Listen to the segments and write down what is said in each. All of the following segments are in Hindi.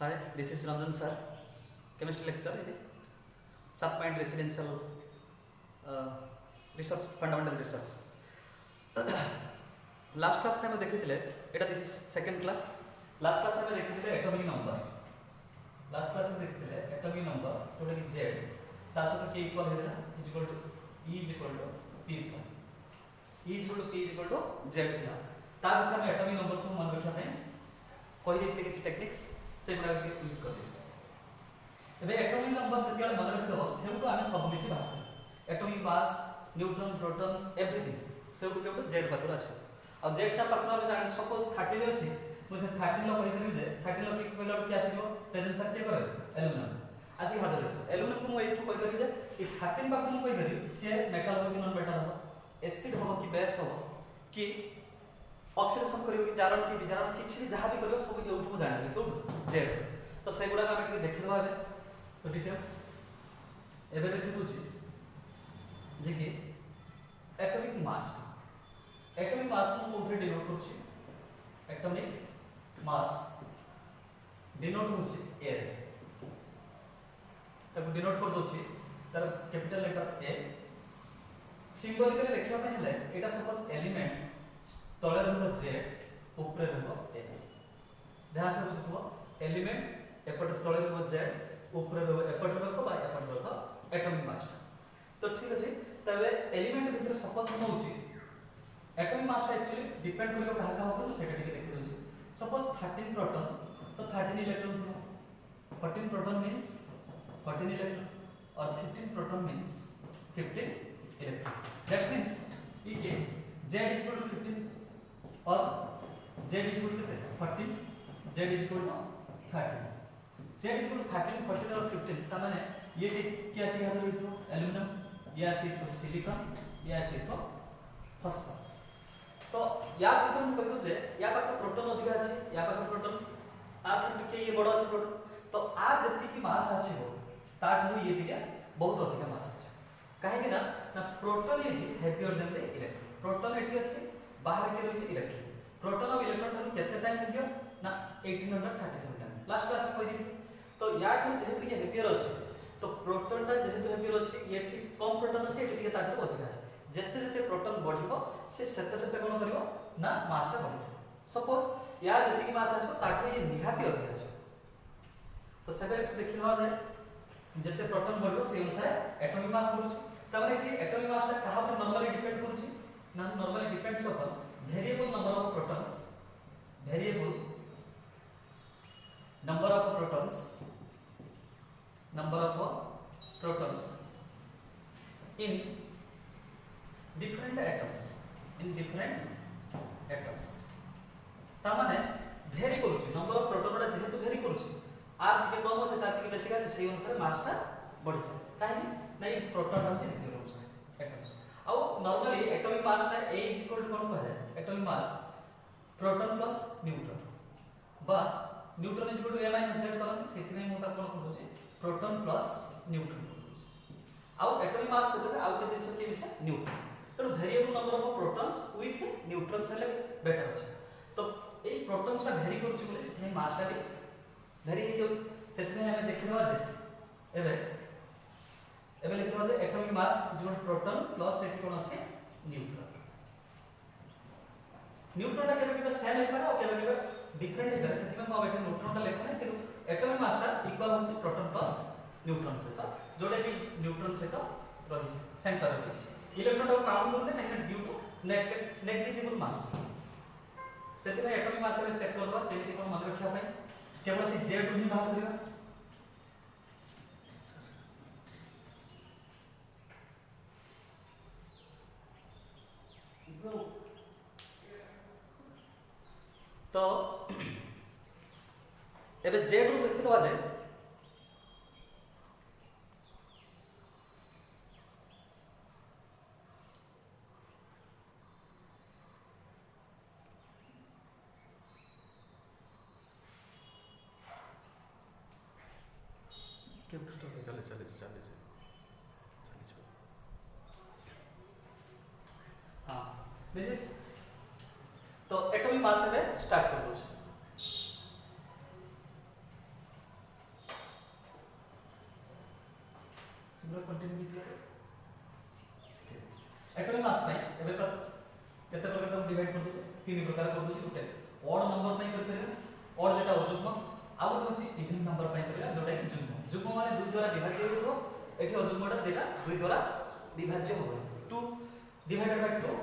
Hi, this is Ranjan sir. Chemistry lecture ಇದೆ sub point residential research fundamental research last class में देखिए एटा this is second class last class में देखिए एटॉमिक नंबर लास्ट क्लास में देखिए एटॉमिक नंबर जोटा कि z ता सहित के इक्वल हेला is equal to e is equal to p था e is equal to p is equal to z था ता भीतर हम एटॉमिक नंबर सब मन रखा पे कहि देथिले किछ टेक्निक्स से गुडा के यूज करते एबे एटॉमिक नंबर जति मन रखिदो सेउटो आमे सब किछि बात atomic mass neutron proton everything सेउटो केउटो z पाकर आसे और z ता पाकर हम जानि सपोज 13 अछि मुझे 13 लो कहि देबे जे 13 लो के कहला के आसीबो प्रेजेंट सर के करे एल्युमिनियम आसी हाजर एल्युमिनियम को एथु कहि करि जे ई 13 पाकर कहि करि से मेटल हो कि नॉन मेटल हो एसिड हो कि बेस हो कि ऑक्सीडेशन करियो कि जारण कि विजारण किछि भी जहां भी करियो सब एउठु जानि को z तो से गुडा हम देखि देखि देबा तो डिटेल्स एबे देखि दुछि जे कि एटॉमिक मास को कोथरे डिनोट करछि एटॉमिक मास डिनोट होछि a तब डिनोट कर दोछि तर कैपिटल लेटर a सिंबलिकली लिखिया पे हेले एटा सपोज एलिमेंट तळे रहबो z ऊपर रहबो a ध्यान से बुझथबो एलिमेंट एपट तळे रहबो z ऊपर रहबो एपट रहबो बा एपट रहबो एटॉमिक मास तो ठीक अछि तबे एलिमेंट भीतर सपोज होछि एटॉमिक मास एक्चुअली डिपेंड करियो कहा कहा ऊपर सेटा टिके देखि दोछि सपोज 13 प्रोटॉन तो 13 इलेक्ट्रॉन थियो 14 प्रोटॉन मींस 14 इलेक्ट्रॉन और 15 proton means 15 electron that means ये z इज इक्वल टू 15 और z is equal to 14 z is equal to 13 z is equal to 13 14 और 15 ता माने ये क्या आसी हाजर होइतो एल्युमिनियम ये आसी तो सिलिकॉन ये आसी तो फास्फोरस तो या भीतर हम कहतो जे या पाकर प्रोटॉन अधिक अछि या पाकर प्रोटॉन आ के ये बड़ अछि प्रोटॉन तो आ जति की मास आसीबो ता ठनु ये टिके बहुत अधिक मास अछि काहे कि ना proton is heavier than the electron proton एठी अछि बाहर के रहि इलेक्ट्रॉन प्रोटॉन और इलेक्ट्रॉन ठनु केते टाइम हेवियर ना 1837 टाइम लास्ट क्लास में कहि तो या ठनु जेहेतु ये हेवियर अछि तो प्रोटॉन ता जेहेतु हेवियर अछि ये ठीक कम प्रोटॉन अछि एठी टिके ता ठनु अधिक अछि जेते जेते प्रोटॉन बढ़िबो से सेते सेते कोन करिवो ना मास ता बढ़ि जाय सपोज या जति की मास आछो ताठे ये निहाती अधिक अछि तो सेबे देखिवा जाय जेते प्रोटॉन बढ़िबो से अनुसार एटॉमिक मास बढ़ुछि तबरे कि एटॉमिक मास ता कहा पर नॉर्मली डिपेंड करूछि ना normally depends upon variable number of protons variable number of protons in different atoms ता माने वेरी करूछि नंबर ऑफ प्रोटॉन रा जेहेतु वेरी करूछि आर टिके कम होছে तार टिके बेसी गाछ सेही अनुसार मास ता बढ़ि छै काहे नै प्रोटॉन रा जेहेतु रहउछ एटम्स आ नॉर्मली एटॉमिक मास ता a = कोन कहै atomic mass proton plus neutron बा न्यूट्रॉन = a - z करନ୍ତି सेति नै मु ता कोन कहू छै प्रोटॉन प्लस न्यूट्रॉन आ एटॉमिक मास से आ के जिंस के विषय न्यूट्रॉन तो variable number of protons with neutrons हेले बेटर अछि तो ए प्रोटॉन्स ता वेरी करूछि बोले सेति नै मास ता वेरी हे जाउछि सेति नै हमें देखिबा जे एबे लिखिबा जे एटॉमिक मास = प्रोटॉन प्लस सेति कोन अछि न्यूट्रॉन न्यूट्रॉन ता केबे सेम हे पारे और केबे डिफरेंट हे पारे सेति में हम एटा न्यूट्रॉन ता लेखो नै कि एटॉमिक मास ता इक्वल होछि प्रोटॉन प्लस न्यूट्रॉन सहित जोडे कि न्यूट्रॉन सहित रहि छै सेंटर रहि छै इलेक्ट्रॉन को काउंट करले नै ड्यू टू नेग्लिजिबल मास सेति में एटॉमिक मास रे चेक करबा केमिति कोन मन रखिया पई केवल से z ही बाहर करिया तो एबे z को लिखि दवा जाय चले हाँ दिस इज तो एटॉमिक मास में स्टार्ट कर दो पूरा कंटिन्यू किया एटॉमिक मास पाई एबे केते प्रकार तक डिवाइड कर दोचे तीन प्रकार कर दोचे गुटे ऑड नंबर पाई कर परिया ऑड जेटा अजुग्म आ गुटे होची इवन नंबर पाई परिया जोटा कि जुग्म जुग्म माने 2 द्वारा विभाज्य होबो एठी अजुग्मटा देला 2 द्वारा विभाज्य होबो 2 डिवाइडेड बाय 2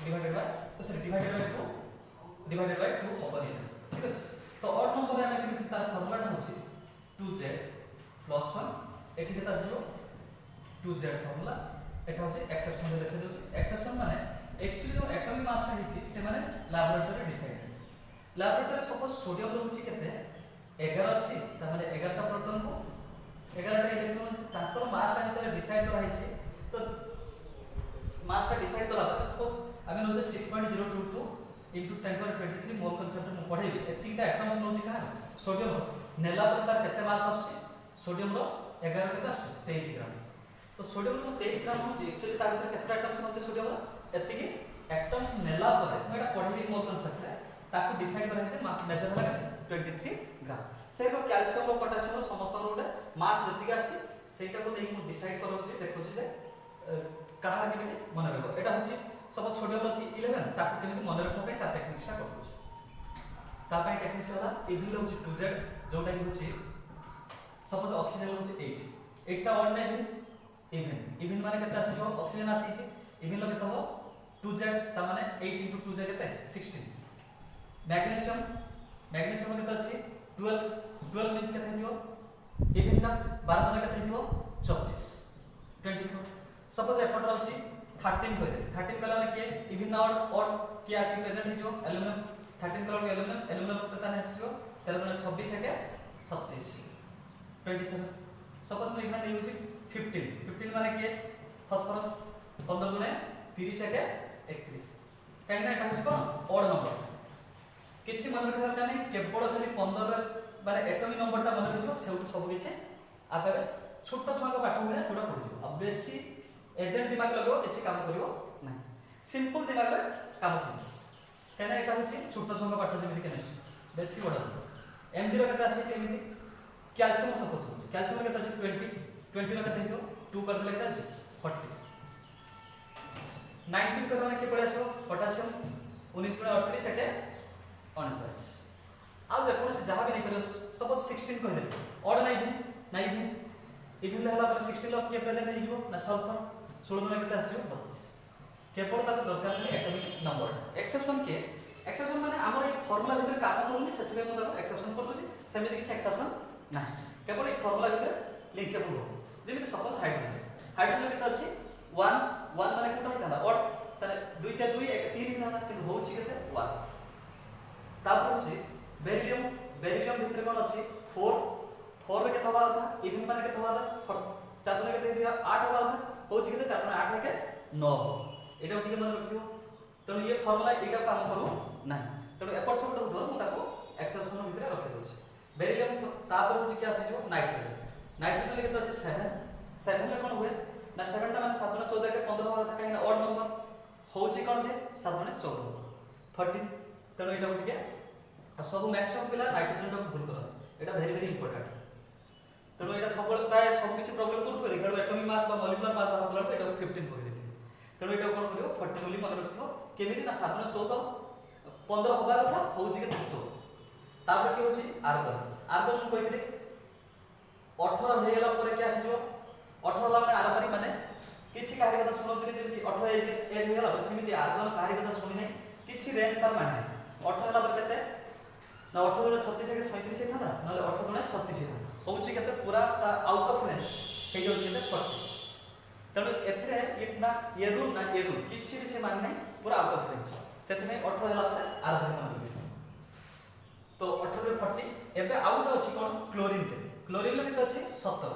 डिवाइडेड बाय तो सॉरी डिवाइडेड बाय 2 होबो नि ठीक अछि तो ऑड नंबर रे हम केमि तार फार्मूलाटा होची 2z + 1 एठी केता आसीबो 2z फार्मूला एटा होची एक्सेप्शन रे देखै दोची एक्सेप्शन माने एक्चुअली जो एटॉमिक मास टा हिची से माने laboratory decide laboratory suppose sodium रो होची केते 11 अछि त माने 11 टा प्रोटॉन को 11 टा इलेक्ट्रॉन अछि ताकर मास टा जेते डिसाइड करा हिची तो मास टा डिसाइड कला पर सपोज आमे नोचे 6.022 into 10^23 मोल कांसेप्ट में पढेबी एतिटा एटम्स नोची का सोडियम नेला पर तार केते मास आसी सोडियम रो 11 केते आसी 23 ग्राम तो सोडियम जो 23 ग्राम होची एक्चुअली ता भीतर केते एटम्स होचे सोडियम रो एतिकी एटम्स नेला पर मैं एटा पढेबी मोल कांसेप्ट रे ताको डिसाइड करा जे मेजर होला 23 ग्राम से को कैल्शियम और पोटेशियम समस्त रो मास जतिक आसी सेटा को देख मु डिसाइड करू जे देखो जे कहा केमिति मन रखो एटा होची सब सोडियम अछि 11 ताको केमिति मन रखा पे ता टेक्निक्स करू ता पय टेक्निक्स होला इवन होची 2z जोटा कि होची सपोज ऑक्सीजन होची 8 टा ऑड नै इवन माने केते आसी जो ऑक्सीजन आसी छि इवन लो केते हो 2z ता माने 8 * 2z केते 16 मैग्नीशियम केते अछि 12 मींस केते हियो इवन टा 12 जना केते हियो 24 24 सपोज एपटर अछि 13 कहि दे 13 कला माने के इवन ऑड के आसी प्रेजेंट हियो एल्युमिनियम 13 कला एल्युमिनियम केते ताने आसीयो 13 जना 26 के 27 27 सपोज मैं इवन यूज 15 माने के फास्फोरस 15 गुणे 30 के 31 काहे एटा होछ कोन ऑड नंबर किछि मन रखा दरकार नै केवल खाली 15 बारे एटॉमिक नंबरटा मन रखियो सेउट सब किछि आबे छोट छुआ को पाठ होइना सेउटा पढियो अब बेसी एजेंट दिमाग लगो किछि काम करियो नै सिंपल दिमाग रे काम करिस काहे एटा होछि छोट छुआ को पाठ जेमिति केमिस्ट्री बेसी बडा m0 केते आसी जेमिति कैल्शियम सपोज कैल्शियम केते अछि 20 लो केते हियो 2 कर देले केते अछि 40 19 करना के पड़े आसो पोटेशियम 19.38 सेटे 39 आ जे कोन से जहां भी नहीं करियो सपोज 16 कह दे ऑड नहीं भी इवन हला पर 16 लो के प्रेजेंट है जीवो ना सल्फर 16 में केते आसियो 32 केवल ताको दरकार है एटॉमिक नंबर एक्सेप्शन माने हमर ए फार्मूला भीतर काम करूनी सेतबे म ताको एक्सेप्शन कर दोची सेमिति किछ एक्सेप्शन ना केवल ए फार्मूला भीतर लिंकेबल हो जेमिति सपोज हाइड्रोजन केते अछि 1 माने कोटा हिता ऑड तने 2 टा 2 1 3 हिता किंतु होछि केते 1 तापर होछि बेरिलियम भीतर कोन अछि 4 रे केते होबा था इवन माने केते होबा था 4 ने केते दिया 8 होबा था होछि केते 4 ने 8 के 9 एटा टिके मन रखियो तनो ये फार्मूला एटा काम करू नै तनो एपर सब धर म ताको एक्सेप्शन भीतर रखे दोछि बेरिलियम तापर होछि के आसी जो नाइट्रोजन केते अछि 7 ले कोन हुए ना 7 टा माने 7 ने 14 के 15 होबा था काहे ऑड नंबर होछि कोन से 7 ने 14 14 तनो एटा टिके सब मैक्सिमम पिला नाइट्रोजन को भूल करत एटा वेरी वेरी इंपोर्टेंट तनो एटा सब प्राय सब किछि प्रॉब्लम करथो देखो एटॉमिक मास बा मॉलिक्यूलर मास बा बोला एटा 15 पकि देथि तनो एटा कोन करियो 14 बोली मन रखियो केमिति ना 7 ने 14 15 होबा कथा होछि के 14 तापर के होछि आर्गन म कहितले 18 हे गेला परे के आसी जो 18 ला माने आरपारी माने किछि कार्य कथा सुनोतले जेमिति 18 एज हे गेला सेमिति आर्गन कार्य कथा सुनि नै किछि रेंज तार माने 18 ला पर केते ना 18 रे 36 के 37 था ना नले 18 गुणे 36 था होउची केते पूरा आउट ऑफ रेंज हे जो केते 40 तने एथरे ये रूल किछि भी से मान नै पूरा आउट ऑफ रेंज सेते में 18 हला पर आरपारी मान तो 18 रे 40 एबे आउट अछि कोन क्लोरीन केते अछि 17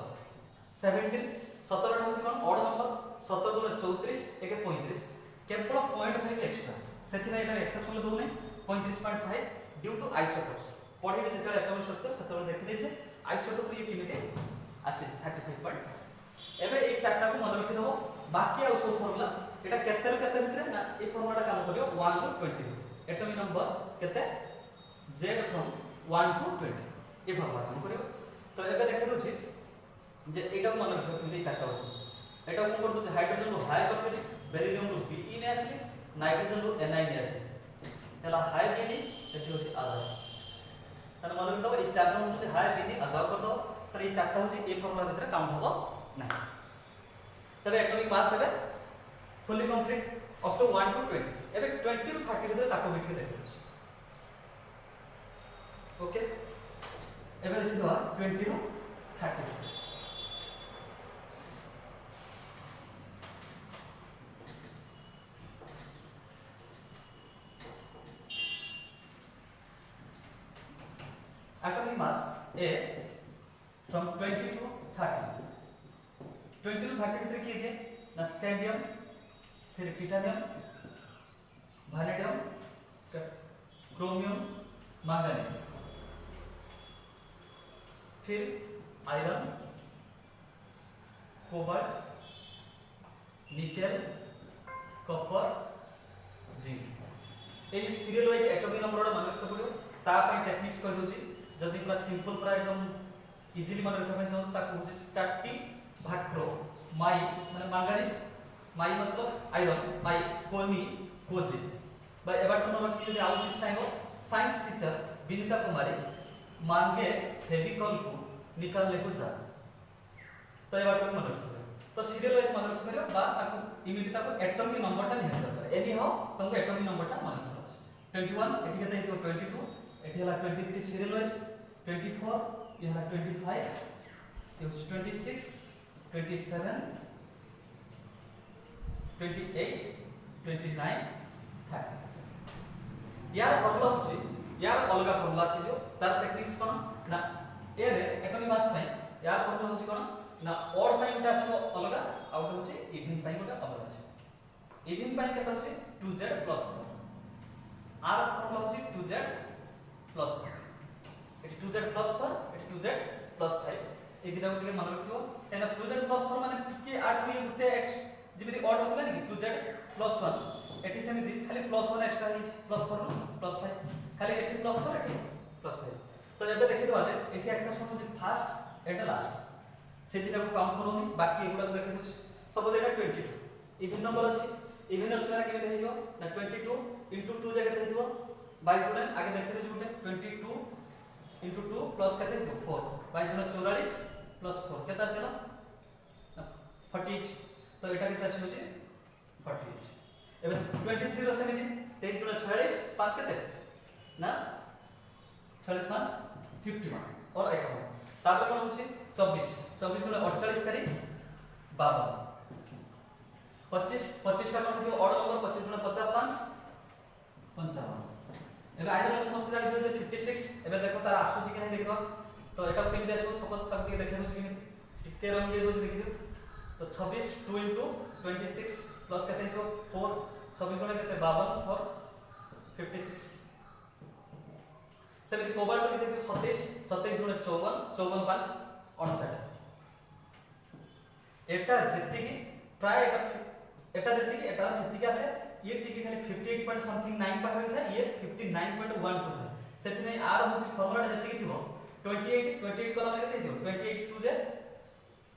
17 टा होछि कोन ऑड नंबर 17 गुणे 34 एके 35 केवल 0.5 एक्स्ट्रा सेति नै एटा एक्सेप्शन दउ नै 35.5 ड्यू टू आइसोटोप्स पढे भी जेते एटॉमिक स्ट्रक्चर सेते देखि दे जे आइसोटोप ये केमिते आसी 35.5 एबे ए चारटा को मन रखि दबो बाकी आ सब फार्मूला एटा केते भितर ना ए फार्मूलाटा काम करियो 1 टू 20 एटॉमिक नंबर केते z फ्रॉम 1 टू 20 ए फार्मूला काम करियो तो एबे देखि दउछि जे एटा मन रखियो कि चारटा हो एटा कोन कर दो हाइड्रोजन रो हाई कर दे बेरिलियम रो Be ने आसी नाइट्रोजन रो Ni ने आसी हला हाई Be एठी होची आजाओ तार मन रखियो ए चार जन होची हाई Be आजाओ कर दो तर ए चारटा होची ए फॉर्मूला भितर काउंट होबो नाही तबे एटॉमिक मास हेबे fully complete up to 1 to 20 एबे 20 टू 30 भितर ताको बिट के देखियो ओके एबे लिखि दवा 20 to 30 atomic mass A from 20 to 30 20 to 30 भितर किए थे ना स्कैंडियम फिर टिटानियम वैनेडियम क्रोमियम मैंगनीज फिर iron cobalt nickel copper zinc ए सीरियल वाइज एटॉमिक नंबर मन रखते पड़ो ता पे टेक्निक्स कर दोची जदी पूरा सिंपल पूरा एकदम इजीली मन रखा ପାଇଁ चाहो ताको होची स्टैटिक भाट्रो माई माने मैंगनीज माई मतलब आयरन माई कोनी कोजी बाय एबाटन रखि जदी out this time science teacher Binita Kumari मांगे फेविकॉल को निकालने को जा तो एबाटन मन रखि तो सीरियल वाइज मन रखि परियो बा ताको इमिडिएट ताको एटॉमिक नंबर टा निहार दरकार एनी हाउ तुमको एटॉमिक नंबर टा मन रखि अछि 21 एठी केते हेतो 22 एठी हला 23 सीरियल वाइज 24 ये हला 25 ये होची 26 27 28 29 30 यार फॉर्मूला होची यार अलगा फॉर्मूला अछि जो तार टेक्निक्स कोन ना ए रे एटॉमिक मास पई यार फॉर्मूला होची कोन ना ऑड पई उटा आछो अलगा आउट होची इवन पई उटा अलगा अछि इवन पई केता होची 2z + 4 आर फॉर्मूला होची 2z + 4 eighty 2z + 4 eighty 2z + 5 ए दिना टिके मन रखियो एना 2z + 4 माने टिके 8 भी गुटे x जेमिति ऑड होतला नि 2z + 1 एटी सेमिति खाली +1 एक्स्ट्रा हिज +4 +5 खाली एटी +4 एटी +5 तो एबे देखि दवा जे एटी एक्सेप्शन होची फर्स्ट एंड लास्ट से दिना को काउंट करोनी बाकी एगुडा को देखि दउछ सपोज एटा 22 इवन नंबर अछि इवन अछि माने केमे देखियो ना 22 * 2 जगह देखि दबो 22 गुणे आगे देखि दउ गुटे 22 * 2 प्लस केते दो 4 22 गुणे 44 प्लस 4 केता आसेला 48 तो एटा केता आसी होची 48 एबे 23 रो सेमिति 23 गुणे 46 5 केते ना 46 5 51 और 51 तापर कोन होची 24 24 गुणे 48 सारी 52 25 25 का कोन दियो ऑड नंबर 25 गुणे 50 5 55 एबे आइरन समस्त जानि जे 56 एबे देखो तार आसुची कि नै देखिदो तो एटा केमि देसो सपोज तक दिके देखै दोछ कि टिके रंग दे दोछ देखिदो तो 26 2 * 26 प्लस केते तो 4 26 गुणे केते 52 और 56 सेमिति कोबाल्ट केते 27 27 गुणे 54 54 5 59 एटा जेति कि प्राय एटा जेति कि एटा सेति कि आसे ये टिके खाली 58 पॉइंट समथिंग 9 पाखा था ये 59.12 था सेति नै आर होची फॉर्मूला जेति कि थिबो 28 कलम केते दियो 28 2 जे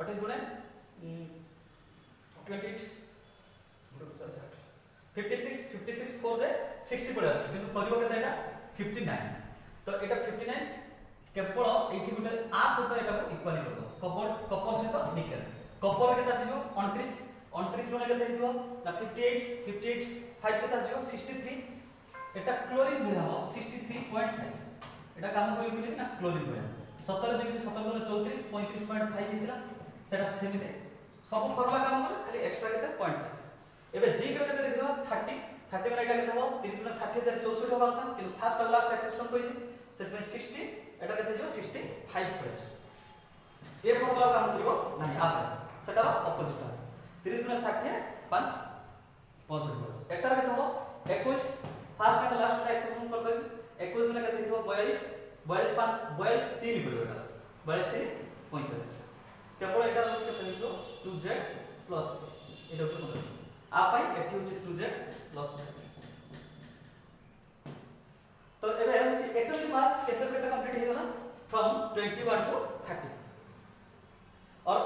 28 गुणे 28 56 4 जे 60 पड़े आसी किंतु परिबो केते एटा 59 तो एटा 59 केवल एठी गुटे आ सहित एटा को इक्वल कर दो कपर सहित निकेल कपर केते आसी जो 29 29 गुणे केते हितबो ना 58 5 केते आसी जो 63 एटा क्लोरीन भलिया हो 63.5 एटा काम करियो कि ना क्लोरीन भलिया 17 जेमिति 17 गुणे 34 35.5 हितला सेटा सेमिति सब फॉर्मूला काम करे खाली एक्स्ट्रा केते 0.5 एबे जी केते देखिदो 30 माने एटा केते हो 30 गुणे 60 64 होबा था कि फर्स्ट और लास्ट एक्सेप्शन कइसी सेट में 60 एटा केते जो 65 पड़े ए फॉर्मूला काम करियो नाही आ सेटा ऑपोजिट 30 गुणे 60 5 65 एटा केते हो 21 फर्स्ट एंड लास्ट एक्सेप्शन कर दे 21 गुणे केते हो 42 42 5 42 3 पड़े एटा 42 3 45 केवल एटा होछ केते हो 2z प्लस एटा को मतलब आ पाई एठी होछ 2z प्लस तो एबे होछ एटॉमिक मास केते कंप्लीट हे गला फ्रॉम 21 टू 30 और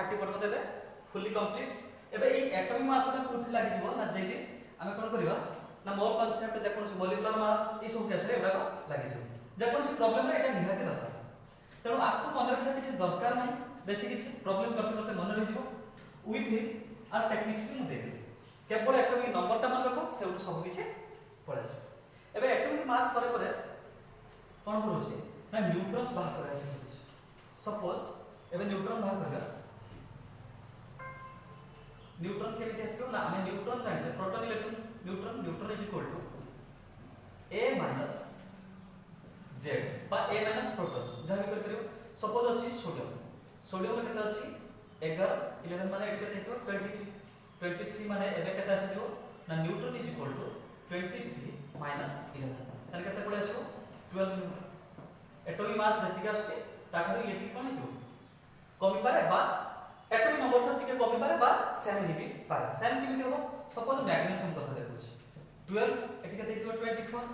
30 पर्यंत एबे फुली कंप्लीट एबे एई एटॉमिक मास टा कोठी लागि जिवो ना जेठी आमे कोन करिवा ना मोल कांसेप्ट जे कोन मॉलिक्यूलर मास ई सब केस रे एडा लागि जिवो जे कोन प्रॉब्लम रे एटा निहाती दरकार तेणु आपको मन रखा किसी दरकार नहीं बेसी किसी प्रॉब्लम करते करते मन रही विथ आर टेक्निक्स भी देखे केवल एटॉमिक नंबर टा मन रखो से सब किसी पड़े एबे एटॉमिक मास परे परे कोन करूची ना न्यूट्रॉन्स बाहर करे से सपोज एबे न्यूट्रॉन बाहर करगा न्यूट्रॉन केमिति आसतो ना हमें न्यूट्रॉन जानि छै proton electron neutron is equal to a minus z बा a माइनस प्रोटॉन जहा कर करियो सपोज अछि सोडियम रे केते अछि 11 11 माने एट केते हेतो 23 माने एबे केते आसी जो ना neutron is equal to 23 minus 11 तने केते पड़े आसो 12 न्यूट्रॉन एटॉमिक मास जति का आसी ताठारु एटी कोन हेतो कमी पारे बा एटॉमिक नंबर तो टिके कमी पारे बा सेम हेबी पारे सेम किमिति होबो सपोज मैग्नीशियम कथा देखुछि 12 एटी केते हेतो 24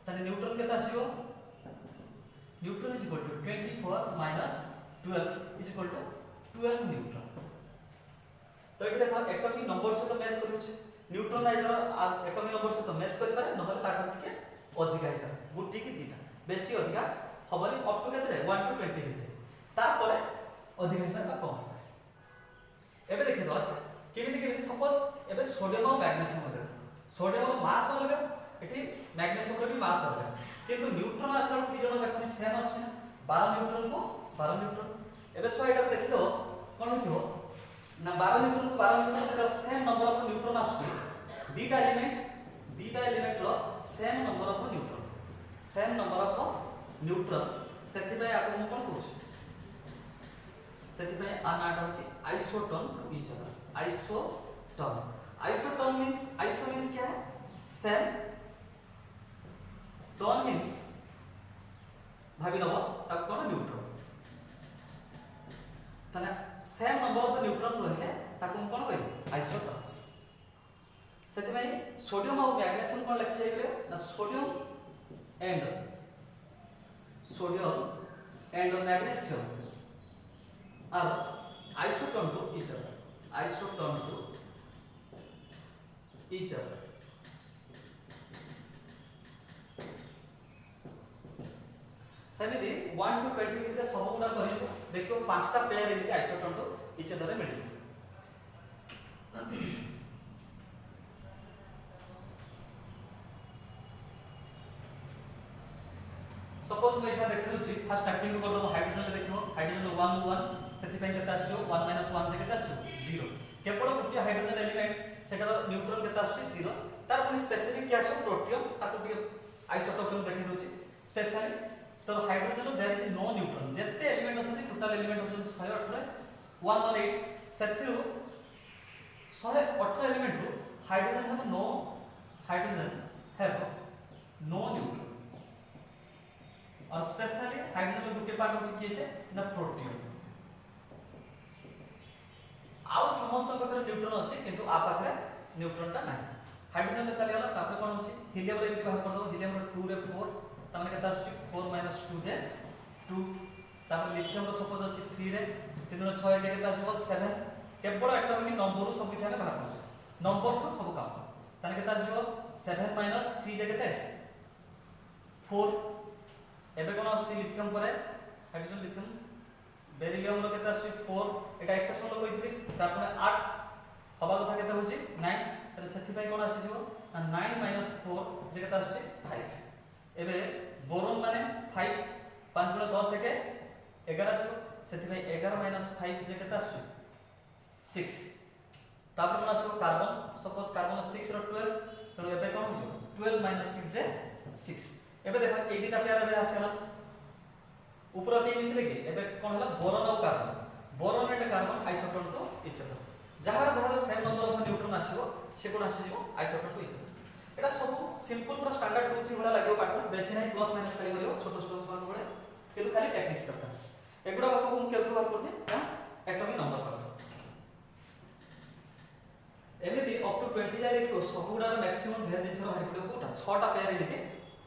तने न्यूट्रॉन केते आसीबो neutron is equal to 24 minus 12 is equal to 12 neutron तो एटी देखो एटॉमिक नंबर से तो मैच करूछि न्यूट्रॉन आइदर एटॉमिक नंबर से तो मैच करि पारे नहले ताठा टिके अधिका हेता गुटी की दीटा बेसी अधिका हबनी अप टू केते 1 टू 20 केते तापर अधिका हेता बा कम एबे देखे दो केमिति सपोज एबे सोडियम और मैग्नीशियम हो सोडियम और मास अलग एठी मैग्नीशियम रो भी मास अलग किंतु न्यूट्रॉन आसला ती जण देखनि सेम अछि 12 न्यूट्रॉन को 12 न्यूट्रॉन एबे छो एटा देखि दो कोन होथिबो ना 12 न्यूट्रॉन को 12 न्यूट्रॉन का सेम नंबर ऑफ न्यूट्रॉन आछि दीटा एलिमेंट रो सेम नंबर ऑफ न्यूट्रॉन सेति भाई आपन कोन कहूछ सेति भाई आ नाटा होछि isotone each other isotone means iso means क्या है सेम टोन मींस भाबी नबो तक कोन न्यूट्रॉन तने सेम नंबर ऑफ न्यूट्रॉन रहिले ताको कोन कहबो आइसोटोन्स सेति भाई सोडियम और मैग्नीशियम कोन लिखि जाय गेले ना sodium and magnesium are isotone to each other सेमिति 1 टू 20 के सब गुडा करि देखियो पांचटा पेयर एमिति आइसोटोन टू इच अदर मिल सपोज मैं इठा देखि दउछि फर्स्ट स्टार्टिंग को कर दो हाइड्रोजन ले देखियो हाइड्रोजन 1 सेति पय केता आसियो 1 - 1 जे केता आसियो 0 केवल गुटी हाइड्रोजन एलिमेंट सेटा न्यूट्रॉन केता आसियो 0 तार पुनी स्पेसिफिक क्या आसियो प्रोटियम ताको टिके आइसोटोप में देखि दउछि स्पेशली तो hydrogen there is no neutron जत्ते एलिमेंट अछन टोटल एलिमेंट अछन 118 118 सेथिरु 118 एलिमेंट रो हाइड्रोजन हैव नो न्यूट्रॉन और स्पेशली हाइड्रोजन गुटे पार्ट होछि के से ना प्रोटियम आउ समस्त प्रकार न्यूट्रॉन अछि किंतु आ पाखरे न्यूट्रॉन ता नाही हाइड्रोजन ले चली गला तापर कोन होछि हीलियम रे बाहर कर दो हीलियम रो 2 रे 4 तमने केता अछि 4 - 2 जे 2 तापर लिथियम रो सपोज अछि 3 रे 3 रो 6 के केता अछि 7 केवल एटॉमिक नंबर सब किछ बाहर कर नंबर को सब काम तने केता अछि 7 - 3 जे केते 4 एबे कोन आसी लिथियम परे हाइड्रोजन लिथियम बेरिलियम रो केता आसी 4 एटा एक्सेप्शन लो कहितली 4 में 8 हबा कथा केता होची 9 तरे सेति पय कोन आसी जिवो 9 - 4 जे केता आसी 5 एबे बोरोन माने 5 5 * 10 के 11 आसी सेति पय 11 - 5 जे केता आसी 6 तापर कोन आसी कार्बन सपोज कार्बन 6 रो 12 तनो एबे कोन होजो 12 - 6 जे 6 एबे देखो ए दिटा पेयर एबे आसेला ऊपर के मिसले के एबे कोन होला बोरोन और कार्बन एंड कार्बन आइसोटोन तो इच अदर जहार सेम नंबर ऑफ न्यूट्रॉन आसीबो से कोन आसीबो आइसोटोन तो इच अदर एटा सब सिंपल पूरा स्टैंडर्ड 2 3 वाला लागो पाठ बेसी नाही प्लस माइनस खाली करियो छोटो मान बड़े केतु खाली टेक्निक्स दरकार एगुडा सब हम केतु बात करछे ना एटॉमिक नंबर पर एमिति अप टू 20 जाय देखियो सबुडा मैक्सिमम भेर जिंस रो हाइड्रोजन कोटा 6 टा पेयर एमिति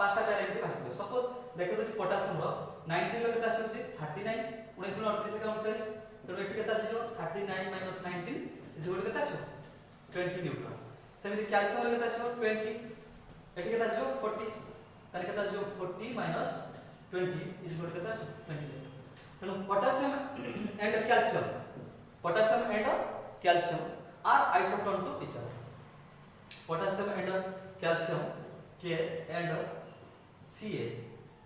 5 टा पेयर एमिति बाहर सपोज देखो तो पोटेशियम रो 90 लो केता आसी 39 19 38 39 तो एटी केता आसी जो 39 - 19 इज इक्वल टू केता आसी 20 न्यूटन सेमिति कैल्शियम रे केता आसी 20 एटी केता आसी 40 तार केता आसी 40 - 20 इज इक्वल टू केता आसी 20 तो potassium and calcium are isotone to each other potassium and calcium K and Ca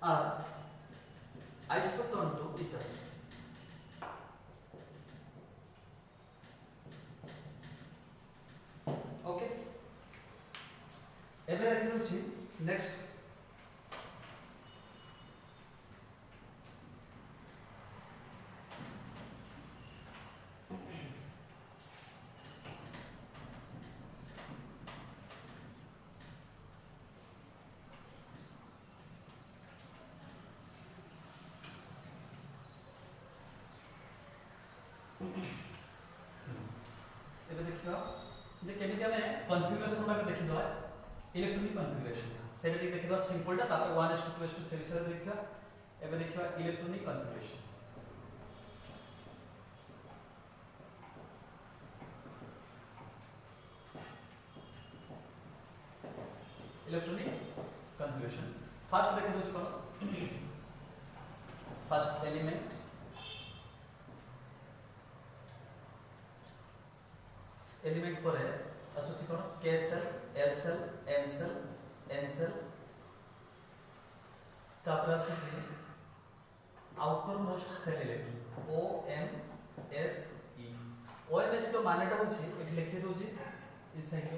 are isotone to each other. Okay. ଏବେ ଦେଖିଲୁଛି next ଏବେ ଦେଖିବା ଯେ କେମିତି ଆମେ କନଫିଗରେସନ ଟାକୁ ଦେଖିଦବା इलेक्ट्रॉनिक कॉन्फ़िगरेशन से भी देखिबा सिंपल टा तापर 1:2 से विषय देखिबा एबे देखिबा इलेक्ट्रॉनिक कॉन्फ़िगरेशन फर्स्ट देखि दोछ कोन फर्स्ट एलिमेंट पर असुची कोन k shell l shell m shell n shell तापर असुची outermost shell electron o m s e o m s को मानेटा होची एठी लिखि दोची इस side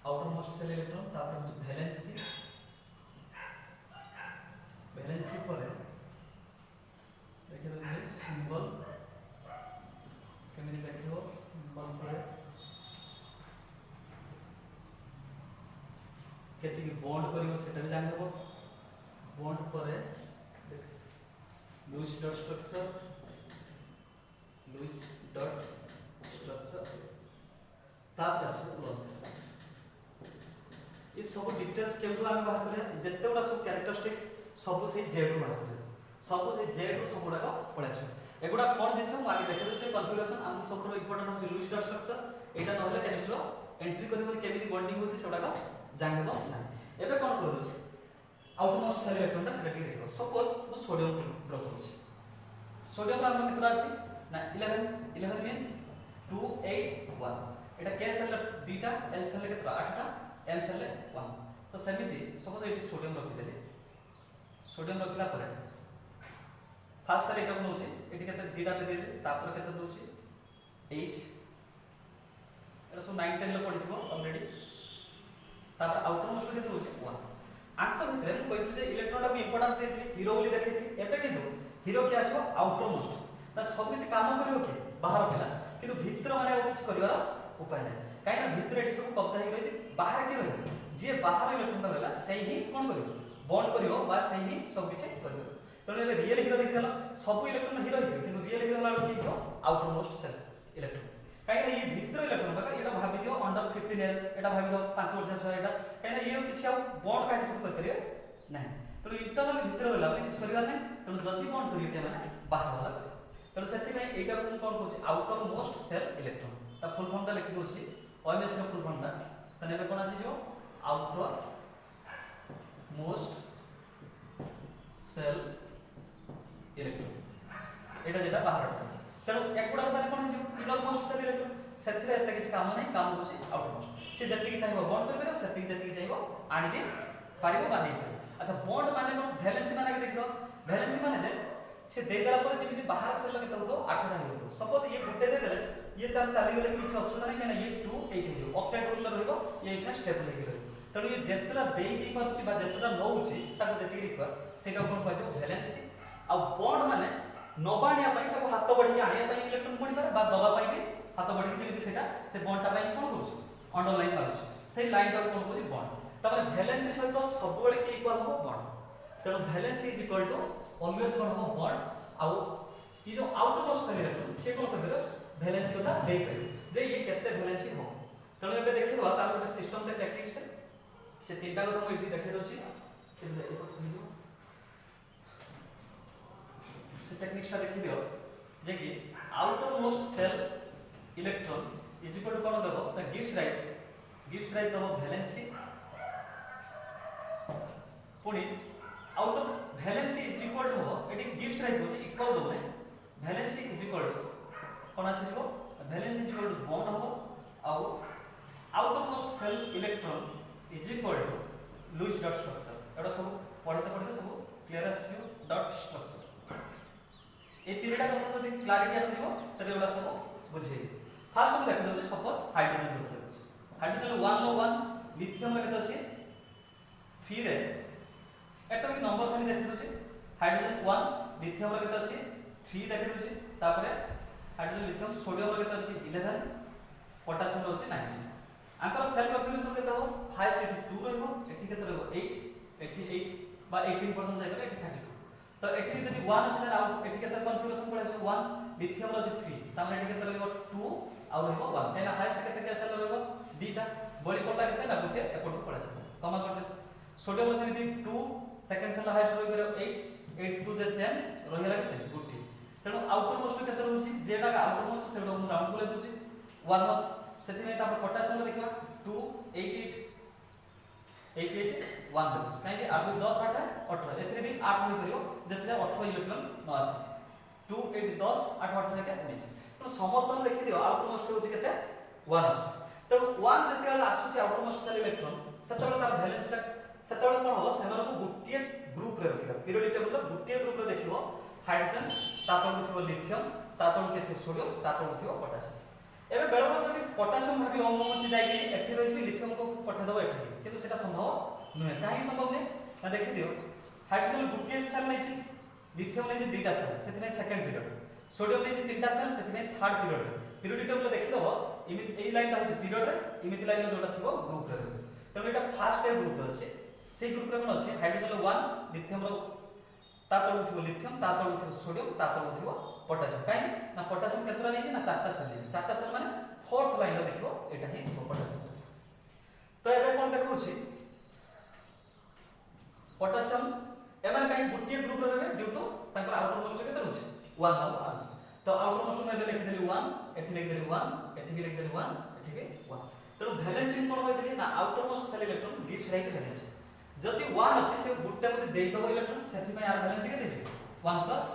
outer most shell electron तापर होची वैलेंसी पर देखि दोची सिंबल केमिति देखिबो सिंबल पर केति की बॉन्ड करिवो सेटा भी जानि देबो बॉन्ड पर लुईस डॉट स्ट्रक्चर तापर आसो लॉन्ग ये सब डिटेल्स केबु हम बाहर करे जत्तेबडा सब कैरेक्टरिस्टिक्स सब से जेड रो बाहर करे सब से जेड रो सब गुडा पळे आसो एगुडा कोन जिंस हम आगे देखै छै कॉन्फ़िगरेशन हम सब इंपोर्टेंट होछि लुईस डॉट स्ट्रक्चर एटा नहले केमिस्ट्री एंट्री करिवो केमिति बॉन्डिंग होछि सेडा जानिबो ना एबे कोन कर दोछि आउटर मोस्ट सेल इलेक्ट्रॉन ता सेटा देखो सपोज मु सोडियम ड्रॉ करूछि सोडियम रा कितना अछि ना 11 मींस 281 एटा k सेल दुटा l सेल कितना 8टा m सेल 1 तो सेमिति सपोज एटी सोडियम रखि देले सोडियम रखिला परे फर्स्ट सेल एटा नउछि एटी केते दुटा दे दे तापर केते दोछि 8 एटा सो 9 10 ले पडिथिबो ऑलरेडी तापर आउटर मोस्ट केते होछि 1 आंत भितरे मु कहिथि जे इलेक्ट्रॉन को इंपोर्टेंस देथि हीरो बोली देखैथि एबे किदु हीरो के आसो आउटर मोस्ट ना सब किछ काम करियो के बाहर पिला किदु भीतर माने किछ करिवार उपाय नै काहे ना भीतर एटी सब कब्जा हे रहि बाहर के रहि जे बाहर इलेक्ट्रॉन रहला सही ही कोन करियो बॉन्ड करियो बा सही ही सब किछ करियो तो एबे रियल हीरो देखि देला सब इलेक्ट्रॉन हीरो हियो किदु रियल हीरो ला कि हियो आउटर मोस्ट सेल इलेक्ट्रॉन काहे ना ये भीतर इलेक्ट्रॉन बका एटा भाबी दियो अंडर 15 एज एटा भाबी दियो 5 वर्ष छ एटा काहे ना ये किछ आ बॉन्ड काहे सब कर करियो नै तो इंटरनल भीतर रहला आपने किछ करिवा नै तो जल्दी बॉन्ड करियो के माने बाहर वाला तो सेति में एटा कोन कोन कहछि आउटर मोस्ट सेल इलेक्ट्रॉन ता फुल फॉर्म ता लिखि दोछि ओएमएस का फुल फॉर्म ता तने में कोन आसी जो आउटर मोस्ट सेल इलेक्ट्रॉन एटा जेटा बाहर अछि तेनु एकुडा ताने कोन हिजो इनर मोस्ट सेल इलेक्ट्रॉन सेथिरे एते किछ काम नै काम होछि आउटर मोस्ट से जति कि चाहिबो बॉन्ड करबे सेति जति कि चाहिबो आनि दे पारिबो बादी अच्छा बॉन्ड माने कोन वैलेंसी माने के देखिदो वैलेंसी माने जे से दे देला पर जेमिति बाहर सेल केते होतो 8टा होतो सपोज ये गुटे दे देले ये तार चाली गेले किछ असुविधा नै केना ये 2 8 हे जो ऑक्टेट रूल रहइबो ये इतना स्टेबल हे रहइबो तनो ये जेतरा देई दी पारुची बा जेतरा नउची ताको जेति रिक्वायर सेटा कोन पाजो वैलेंसी आ बॉन्ड माने नबाणिया पई ताको हाथ बढ़ी आनिया पई इलेक्ट्रॉन पड़ी पारे बा दबा पई भी हाथ बढ़ी जेमिति सेटा से बॉन्ड ता पई कोन करूछ अंडरलाइन मारुछ से लाइन ता कोन करूछ बॉन्ड तबरे वैलेंसी सहित सब बेले के इक्वल हो बॉन्ड तनो valency is equal to always कोन हो बॉन्ड आ ये जो आउटर मोस्ट सेल इलेक्ट्रॉन से कोन करबे वैलेंसी को दे पाइबो जे ये केते वैलेंसी हो तनो एबे देखिबा तार गोटे सिस्टम ते टेक्निक्स से तीनटा को हम एठी देखै दोछि से टेक्निक्स देखि दियो जे कि outermost shell electron is equal to कोन देबो ना गिव्स राइज देबो वैलेंसी पुनी outer valency is equal to हो एटी गिव्स राइज होची इक्वल दो ने वैलेंसी इज इक्वल टू कोन आसी जबो valency is equal to bond हो आउ outermost shell electron is equal to Lewis dot structure एटा सब पढ़ते सब क्लियर आसी डॉट स्ट्रक्चर ए तीनटा कथा जदि क्लैरिटी आसी जबो तबे एटा सब बुझे फास्ट हम देखि दो सपोज हाइड्रोजन ग्रुप हाइड्रोजन 1 लो 1 लिथियम रे केते अछि 3 रे एटॉमिक नंबर खाली देखि दो हाइड्रोजन 1 लिथियम रे केते अछि 3 देखि दो तापरे हाइड्रोजन लिथियम सोडियम रे केते अछि 11 पोटेशियम रे अछि 19 आंकर सेल कन्फिगरेशन केते हो हाईएस्ट एटी 2 रहबो एटी केते रहबो 8 88 बा 18% जाय करे 32 तो एटी जदि 1 अछि त एटी केते कन्फिगरेशन पड़े छै 1 लिथियम रे अछि 3 तामे एटी केते रहबो 2 आ रहबो 1 एना हाईएस्ट केते के सेल रहबो दीटा बॉडी पड़ला केते ना गुटे एपटो पड़े छै कमा करते सोडियम रे समिति 2 सेकंड सेल हाईएस्ट रहबो 8 8 2 जे 10 रहिला केते गुटे तेनो आउटर मोस्ट केते रहउची जेटा आउटर मोस्ट सेटा हम राउंड को ले दोची 1 सेति में तापर पोटेशियम देखिबा 2 88 88 1 देखो काहे कि 8 10 8 18 एथरे भी 8 होई परियो जेते 18 इलेक्ट्रॉन न आसी 2 8 10 8 18 के 19 तो समस्त हम देखि दियो आउटर मोस्ट होची केते 1 आसी तो 1 जेते वाला आसुची आउटर मोस्ट सेल इलेक्ट्रॉन सेतबेला तार वैलेंस ता सेतबेला कोन हो सेमान को गुटिए ग्रुप रे रखिबा पीरियोडिक टेबल रो गुटिए ग्रुप रे देखिबो हाइड्रोजन तापर थिबो लिथियम तापर के थिबो सोडियम तापर थिबो पोटेशियम एबे बेलबा जदि पोटेशियम भाबी अमोच जाई एथि रहिबी लिथियम को पठा दबो एथि किंतु सेटा संभव नुहे काहे संभव ने ना देखि दियो हाइड्रोजन गुटिए सेल नै छि लिथियम नै छि दुटा सेल सेति नै सेकंड पीरियड सोडियम नै छि तीनटा सेल सेति नै थर्ड पीरियड पीरियोडिक टेबल देखि दबो इमित एई लाइन ता होछि पीरियड रे इमित लाइन जोटा थिबो ग्रुप रे तो एटा फर्स्ट टाइम ग्रुप अछि सेई ग्रुप रे कोन अछि हाइड्रोजन 1 लिथियम रो ता तळु थिबो लिथियम ता तळु थिबो सोडियम ता तळु थिबो पोटेशियम काहे ना पोटेशियम केतरा नै छि ना चारटा सेल नै छि चारटा सेल माने फोर्थ लाइन रे देखिबो एटा ही पोटेशियम तो एबे कोन देखौ छि पोटेशियम एमन काहे गुटिए ग्रुप रे रहबे ड्यू टू तांकर आउटर मोस्ट केते रहछि 1 नाउ 1 तो आउटर मोस्ट में लिखि देली 1 एठी लिखि देली 1 एठी भी लिखि देली 1 एठी भी 1 तो वैलेंसी कोन होय देली ना outer most shell electron gives rise valency जदि 1 अछि से गुटे मते देइ दबो इलेक्ट्रॉन सेति में यार वैलेंसी केते छै 1 प्लस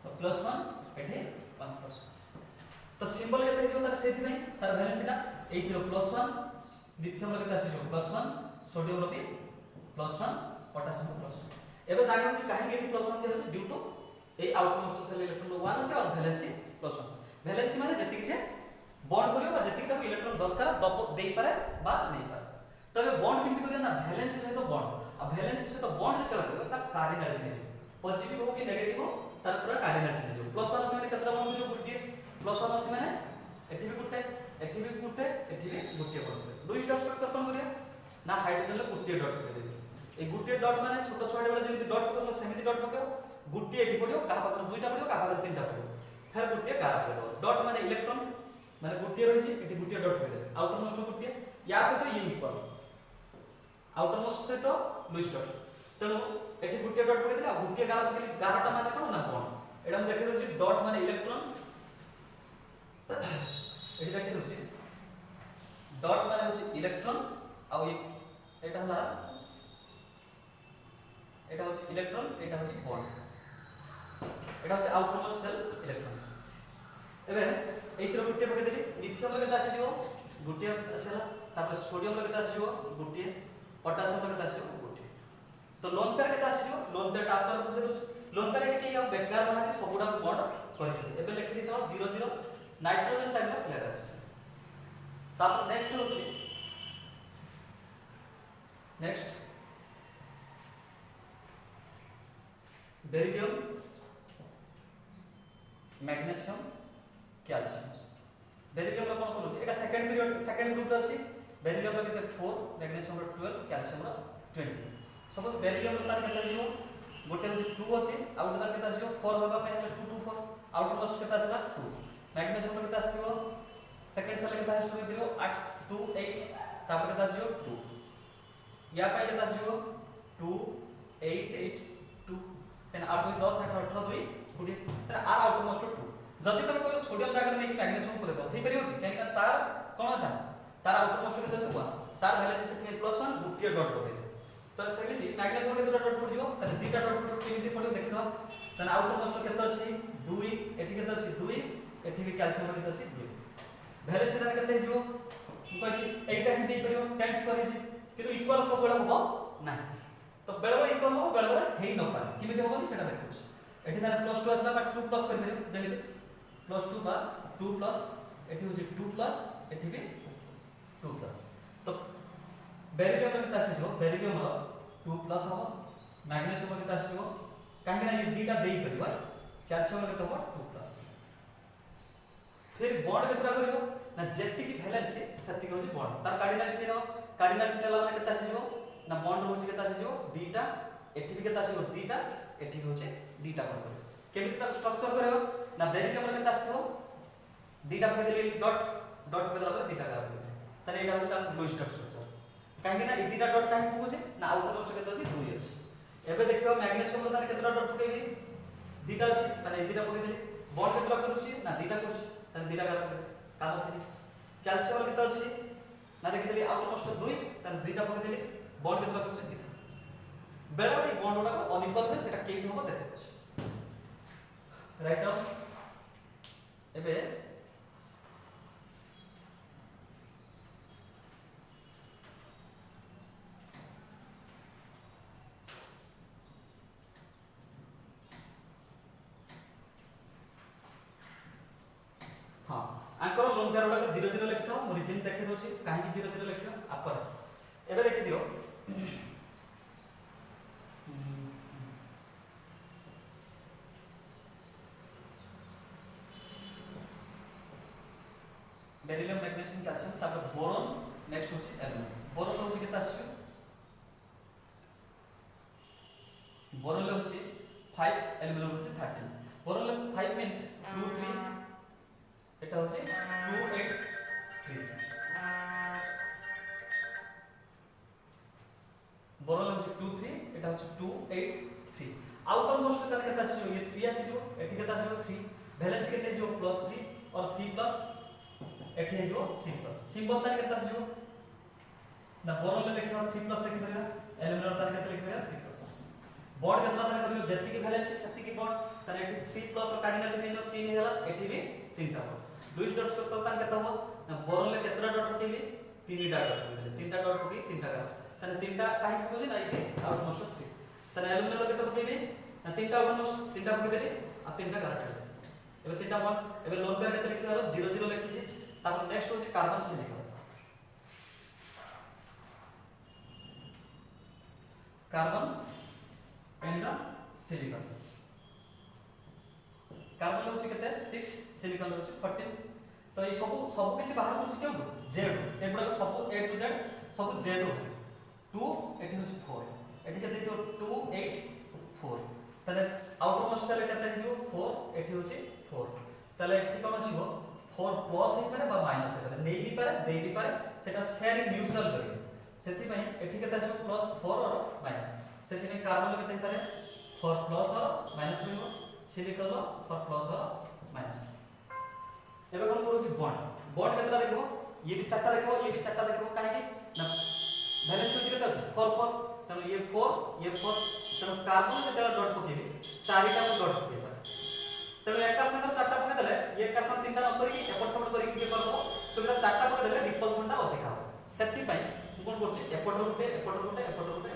तो प्लस 1 एठी 1 प्लस 1 तो सिंबल केते हिजो तार सेति में तार वैलेंसी ना H रो प्लस 1 लिथियम रो केते आसी प्लस 1 सोडियम रो भी प्लस 1 पोटेशियम प्लस 1 एबे जानि होछि काहे केटी प्लस 1 दियो due to a outermost shell electron 1 अछि और वैलेंसी प्लस 1 वैलेंसी माने जति से बॉन्ड करियो बा जति तक इलेक्ट्रॉन दरकार दब देई पारे बा नै पारे तबे बॉन्ड केमति करियो ना वैलेंसी सहित बॉन्ड आ वैलेंसी सहित बॉन्ड जते करियो ता कार्डिनलिटी नै पॉजिटिव हो कि नेगेटिव हो तार पूरा कार्डिनलिटी नै प्लस 1 अछि माने केतरा बॉन्ड करियो गुटिए प्लस 1 अछि माने एठी भी गुटे एठी भी गुटे एठी भी गुटिए बॉन्ड दुई डॉट स्ट्रक्चर कोन करियो ना हाइड्रोजन ले गुटिए डॉट कर देबे ए गुटिए डॉट माने छोटो छोटे बेला जेमिति डॉट पकलो सेमिति डॉट पकयो गुटिए एठी पडियो काहा पात्र दुईटा पडियो काहा पात्र तीनटा पडियो फेर गुटिए काहा पडियो डॉट माने इलेक्ट्रॉन माने गुटिए रहि छि एठी गुटिए डॉट पडियो आउटर मोस्ट गुटिए या से तो ये इक्वल आउटर मोस्ट से तो लुईस डॉट तेनु एठी गुटिए डॉट पकि देला गुटिए गार पकि 11टा माने कोन ना कोन एडा हम देखि दउ छि डॉट माने इलेक्ट्रॉन एठी देखि दउ छि डॉट माने होछि इलेक्ट्रॉन आ एटा हला एटा होछि इलेक्ट्रॉन एटा होछि बॉन्ड एटा होछि आउटर मोस्ट सेल इलेक्ट्रॉन एबे एच रो गुटिए पकि देली लिथियम रे आसी जिवो गुटिए आसेला तापर सोडियम रे आसी जिवो गुटिए पोटेशियम रे आसी जिवो गुटिए तो लोन पेयर केता आसी जिवो लोन पेयर टापर बुझे दउ लोन पेयर एटी या बेकार रहती सबुडा बॉन्ड करि एबे लिखि दितो 00 नाइट्रोजन टाइप रो क्लियर आसी तापर नेक्स्ट होछि next beryllium magnesium calcium beryllium रो कोन कोन एटा सेकंड पीरियड सेकंड ग्रुप रे अछि बेरिलियम रो केते 4 मैग्नीशियम रो 12 कैल्शियम रो 20 सपोज बेरिलियम रो तार केते जिवो गोटे होछि 2 अछि आ गोटे तार केते जिवो 4 होबा पे हेले 2 2 4 आउटर मोस्ट केते आसला 2 मैग्नीशियम रो केते आस्तिबो सेकंड सेल केते आस्तिबो दिलो 8 2 8 तापर केते आसियो 2 या पे केते आसियो 2 8 8 2 देन 8 2 10 8 18 2 20 जदि तुम कोई सोडियम जागर नहीं मैग्नीशियम कर दो हे परियो कि कहीं तार कोन था तार आउटर मोस्ट के अछि 1 तार वैल्यू से +1 गुटिया डॉट पके तो सेमिति मैग्नीशियम के डॉट पड़ जिवो त दीटा डॉट पड़ केमिति पड़ियो देखिबा त आउटर मोस्ट केते अछि 2 एठी केते अछि 2 एठी भी कैल्शियम केते अछि 2 वैल्यू से केते जिवो कहै छी एटा ही दे परियो टेंस करै छी किंतु इक्वल सब बेला होबो ना तो बेला इक्वल हो बेला हेई न पारे केमिति होबो सेटा देखौ एठी तार +2 आसला बा 2 प्लस कर परियो जेमिति +2 बा 2 प्लस एठी होची 2 प्लस एठी भी 2 प्लस तो बेरिलियम रे केते आसी जो बेरिलियम रो 2 प्लस हो मैग्नीशियम केते आसी जो काहे ना ये दीटा देई परिबा कैल्शियम केते हो 2 प्लस फिर बॉन्ड केतरा करियो ना जेति की वैलेंस सेति होची बॉन्ड तार कार्डिनलिटी रो कार्डिनलिटी लेला माने केते आसी जो ना बॉन्ड होची केते आसी जो दीटा एठी भी केते आसी जो दीटा एठी होची दीटा बॉन्ड करियो केमिति तार स्ट्रक्चर करियो ना बेरिलियम रे केते आसी जो दीटा पके देली डॉट डॉट पके देला पर दीटा करा ताले एटा होची तार लुइस स्ट्रक्चर काहे ना ई दीटा डॉट काहे पकोजे ना आउटर मोस्ट केते अछि 2 अछि एबे देखियो मैग्नीशियम रो तार केते डॉट पकेबी दीटा अछि ताले दीटा पके देली बॉन्ड केतरा करूची ना दीटा करूची ताले दीटा करा काम फिनिश कैल्शियम केते अछि ना देखि देली आउटर मोस्ट 2 ताले दीटा पके देली बॉन्ड केतरा करूची दीटा बेला बेली बॉन्ड उडा अनइक्वल है सेटा केमिति होबो देखौ राइट डाउन एबे हां आंकर लोन पेयर उडा 0 0 लिखता हूं रीजन देखे दोछि काहे कि 0 0 लिखला अपर एबे देखि दियो बेरिलियम मैग्नीशियम कैल्शियम तापर बोरॉन नेक्स्ट होची एल्यूमिनियम बोरॉन होची केता आसी बोरॉन होची 5 एल्यूमिनियम होची 13 बोरॉन 5 मींस 2 3 এটা হচ্ছে 283 বড় হচ্ছে 23 এটা হচ্ছে 283 আউটার মোস্ট তার কেতে আসিও ये 3 আসিও এটি কেতে আসিও 3 ব্যালেন্স কেতে जो +3 और 3 प्लस एठी जो 3 प्लस सिंबल तार केते আসিও ना বড় ले लिखबा 3 प्लस लिखि परिया एल्यूमिनियम तार केते लिखि परिया 3 प्लस बॉन्ड केतना तार करियो जति की वैलेंस सेति की बॉन्ड तार एठी 3 प्लस और कार्डिनलिटी जो 3 हेला एठी भी 3 टा लुइस डॉट से सल्तान केता हो ना बोरॉन ले केतरा डॉट पकेबी 3 टा डॉट पकेबी 3 टा डॉट पकेबी 3 टा का तने 3 टा काहे पकोजे ना इके आउट मोस्ट 3 तने एल्यूमिनियम केता पकेबी ना 3 टा आउट मोस्ट 3 टा पके देली आ 3 टा गारट एबे 3 टा बॉन्ड एबे लोन पेयर केते लिखिबार 0 0 लिखिछि तापर नेक्स्ट होछि कार्बन से लिखबा कार्बन एंड सिलिकॉन कार्बन होछि केते 6 सिलिकॉन होछि 14 तो ये सब किछि बाहर होछि केउ जेड एबडा सब ए टू जेड सब जेड हो 2 एठी होछि 4 एठी केते दियो 2 8 4 तले आउटर मोस्ट सेल केते दियो 4 एठी होछि 4 तले एठी कोन छिवो 4 प्लस हे पारे बा माइनस हे पारे नै भी पारे दे भी पारे सेटा शेयरिंग म्यूचुअल करियो सेति पई एठी केते छिवो प्लस 4 और माइनस सेति पई कार्बन केते पारे 4 प्लस और माइनस होइबो सिलिकॉन 4 प्लस और माइनस एबे कोन करू छी बॉन्ड बॉन्ड केतरा देखबो ये भी चारटा देखबो ये भी चारटा देखबो काहे कि ना वैलेंस होची केता अछि 4 4 तनो ये 4 तनो कार्बन से तेरा डॉट पकेबी चारिटा को डॉट पकेबा तनो एकटा संग चारटा पके देले ये एकटा संग तीनटा नंबर की एपट सपट करी के कर दो सुविधा चारटा पके देले रिपल्सन टा अधिक हो सेति पई कोन करू छी एपट रुटे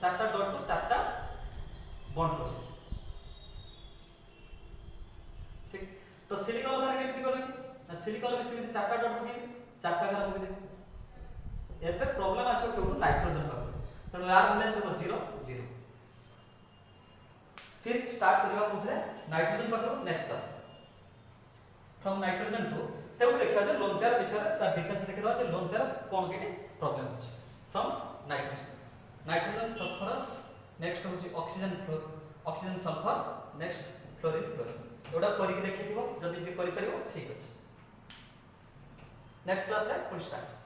चारटा डॉट को चारटा बॉन्ड कर छी ठीक तो सिलिकॉन उदाहरण केमिति करबी ना सिलिकॉन भी सिमिति चारटा डॉट पके चारटा गार पके दे एबे प्रॉब्लम आसो केउ नाइट्रोजन पर तनो यार वैलेंस हो 0 0 फिर स्टार्ट करबा कोथे नाइट्रोजन पर next class from nitrogen to सेउ देखबा जे लोन पेयर विषय ता डिटेल्स देखबा जे लोन पेयर कोन केटे प्रॉब्लम अछि फ्रॉम नाइट्रोजन फास्फोरस नेक्स्ट होछि ऑक्सीजन सल्फर नेक्स्ट फ्लोरीन एडा करी के देखिथिबो जदी जे करि परिबो ठीक अछि नेक्स्ट क्लास रे फुल स्टार्ट